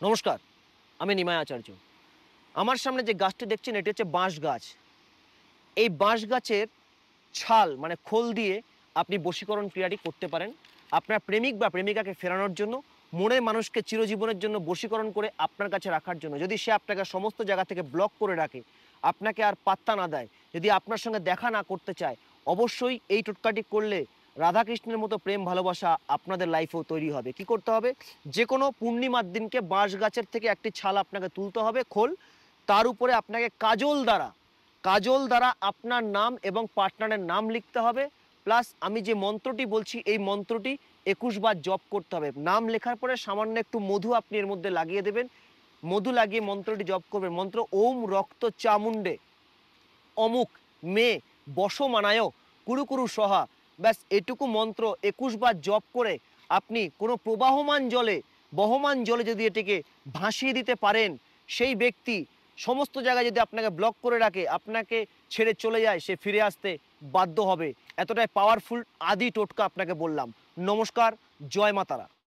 নমস্কার, আমি নিমাই আচার্য। আমার সামনে যে গাছটি দেখছেন এটি হচ্ছে বাঁশ গাছ। এই বাঁশ গাছের ছাল মানে খোল দিয়ে আপনি বশীকরণ ক্রিয়াটি করতে পারেন। আপনার প্রেমিক বা প্রেমিকাকে ফেরানোর জন্য, মনের মানুষকে চিরজীবনের জন্য বশীকরণ করে আপনার কাছে রাখার জন্য। যদি সে আপনাকে সমস্ত জায়গা থেকে ব্লক করে রাখে, আপনাকে আর পাত্তা না দেয়, যদি আপনার সঙ্গে দেখা না করতে চায়, অবশ্যই এই টোটকাটি করলে রাধাকৃষ্ণের মতো প্রেম ভালোবাসা আপনাদের লাইফেও তৈরি হবে। কি করতে হবে? যেকোনো পূর্ণিমার দিনকে বাঁশ গাছের থেকে একটি ছাল আপনাকে তুলতে হবে, খোল। তার উপরে আপনাকে কাজল দ্বারা আপনার নাম এবং পার্টনারের নাম লিখতে হবে। প্লাস আমি যে মন্ত্রটি বলছি এই মন্ত্রটি ২১ বার জপ করতে হবে। নাম লেখার পরে সামান্য একটু মধু আপনি এর মধ্যে লাগিয়ে দেবেন। মধু লাগিয়ে মন্ত্রটি জপ করবেন। মন্ত্র ওম রক্ত চামুণ্ডে অমুক মে বসমানায় কুরু কুরু সহা। ব্যাস এটুকু মন্ত্র ২১ বার জপ করে আপনি কোনো বহমান জলে যদি এটিকে ভাসিয়ে দিতে পারেন, সেই ব্যক্তি সমস্ত জায়গায় যদি আপনাকে ব্লক করে রাখে, আপনাকে ছেড়ে চলে যায়, সে ফিরে আসতে বাধ্য হবে। এতটাই পাওয়ারফুল আদি টোটকা আপনাকে বললাম। নমস্কার, জয় মা তারা।